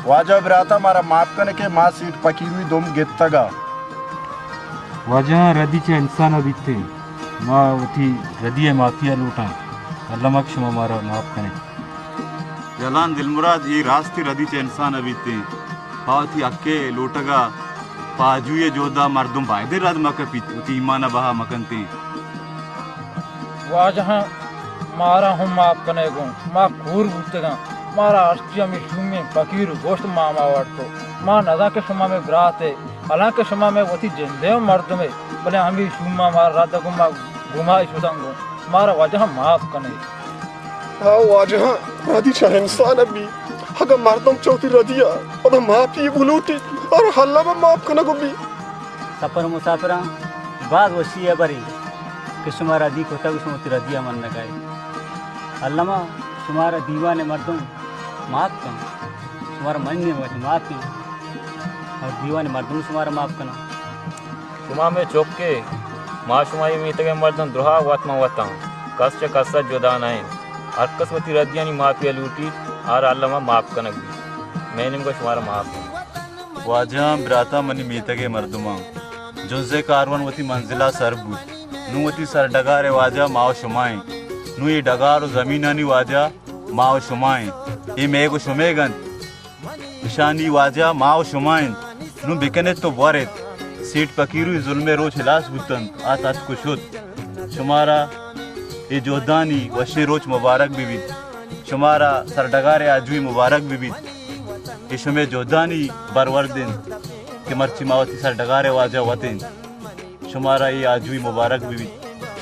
वाजा बिराता मारा माफ करने के माँ सीट पकी हुई दुम गित्तगा वाजा रदी चे इंसान अभी थे माँ उठी रदी है माफिया लूटा अल्लाह मक्षमा मारा माफ करे जलान दिलमुराद ये रास्ते रदी चे इंसान अभी थे पावती अक्के लूटगा पाजू ये जोधा मर्दुम बायदे रद मका पीती ईमाना बहा मकनते वाजहा मारा हम माफ करने गो माँ खूर बुतेगा मारा अस्तिया में शुमे फकीर गोश्त मामा वाटतो माँ नदा के शुमा में ब्राते अल्लाह के शुमा में वती जिंदे मर्द में भले हम भी शुमा मार रात गुमा घुमाई सुदंगो मारा वाजहा माफ करने हाँ वाजहा रदी चा इंसान अभी अगर मर्दम चौथी रदिया और माफी बुलूटी और हल्ला में माफ करना को भी सफर मुसाफिरा बाद वसी है बरी कि शुमारा दी को तब उसमें रदिया मन लगाए अल्लामा शुमारा दीवाने मर्दम माफ कर शुमारा मन नहीं हुआ माफ की और दीवाने मर्दम शुमारा माफ करना शुमा में चौक के माँ शुमाई में तक मर्दम द्रोहा वात्मा वाता कस च कस जुदा नहीं और कसवती रदिया नहीं माफिया लूटी और अल्लामा माफ करना भी मैंने को शुमारा माफ वाजा बिराता मनी मीतगे मर्दुमा जुंजे कारवन वती मंजिला सरबूत नु वती सर डगारे वाजा माओ शुमाए नु ये डगार जमीनानी वाजा माओ शुमाए ये मेगो शुमेगन निशानी वाजा माओ शुमाए नु बिकने तो वरेत सीट पकीरु जुल्मे रोज हिलास बुतन आतात कुशुत शुमारा ये जोधानी वशे रोज मुबारक बीबी शुमारा सर डगारे आजुई मुबारक बीबी ये शुमे जोधानी बरवर्दिन के मर्ची मावती सर डगारे वाजा वतिन शुमारा ये आजुई मुबारक बीबी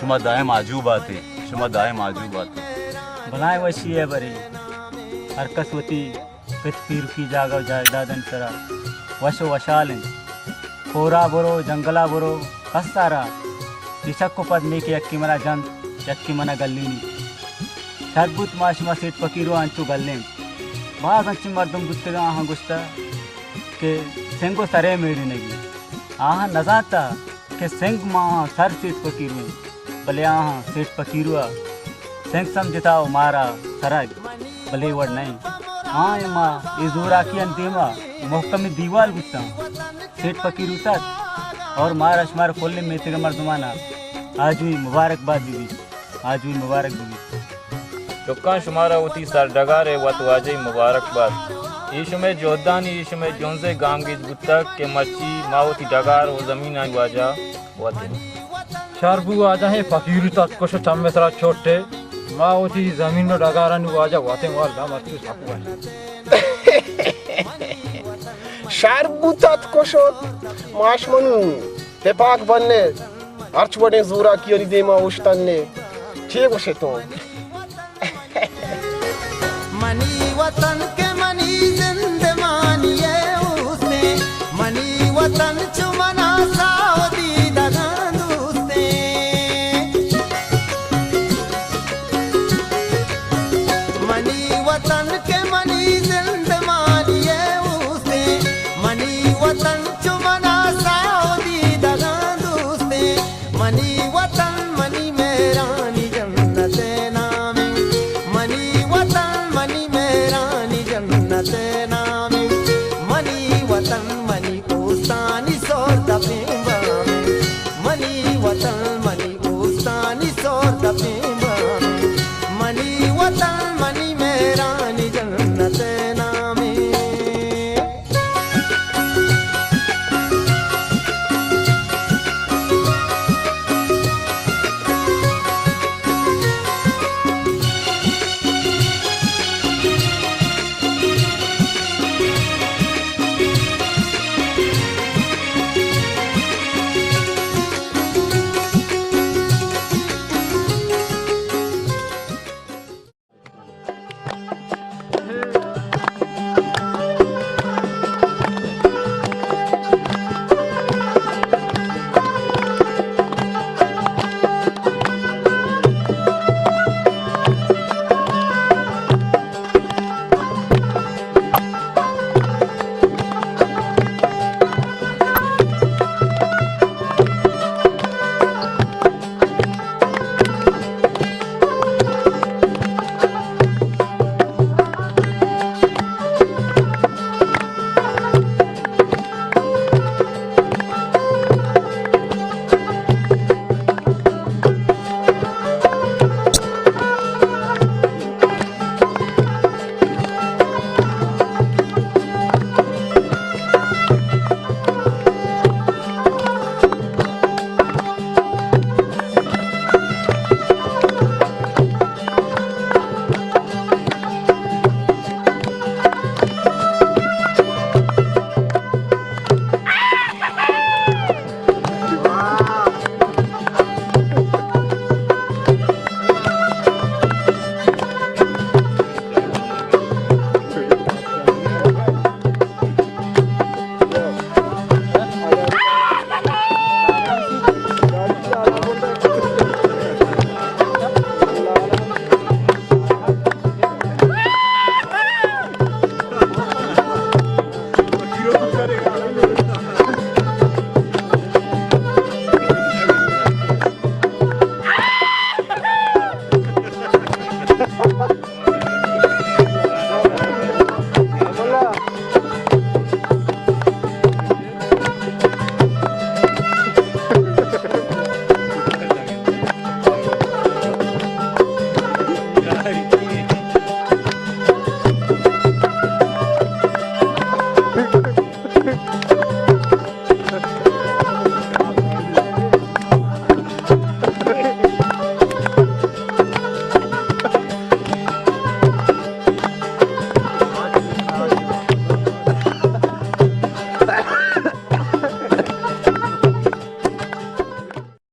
शुमा दायम आजू बातें शुमा दायम आजू बातें बनाए वसी है बरी हर कसवती पित पीर की जागा जायदादन सरा वशो वशालें खोरा बरो जंगला बरो हस्तारा दिशक को पद में के यक्की मना जंत यक्की मना गल्लीनी शरबुत माशमा सेठ पकीरो अंचु गल्लें बाग अच्छी मर्दम गुत्तेगा आहाँ गुस्ता के सेंगो सरे मेरी नगी आहाँ नजाता के सेंग माँ सर सेठ पकीरू भले आहाँ सेठ पकीरुआ सेंग समझताओ मारा सरग भले वड़ नहीं हाँ ये माँ ये जोरा की अंतिमा मोहकमी दीवार गुस्ता सेठ पकीरू तक और मारा शुमार खोलने में तेरा मर्दमाना आज हुई मुबारकबाद बीबी आज हुई मुबारक बीबी चुक्का शुमारा होती सर डगारे वत वाजे मुबारकबाद ईशु में जोधानी ईशु में जोंजे गांगी गुत्तक के मच्छी मावती डगार वो जमीन आई वाजा वते शारबू आजा है फकीर तक कुछ चम्मे सरा छोटे माँ होती जमीन में डगारा नु आजा वाते वाला मर्ची सापुआ शारबू तक कुछ माशमनु पेपाक बनने अर्च बड़े जोरा की और देमा उश्तन ने ठीक वशे तो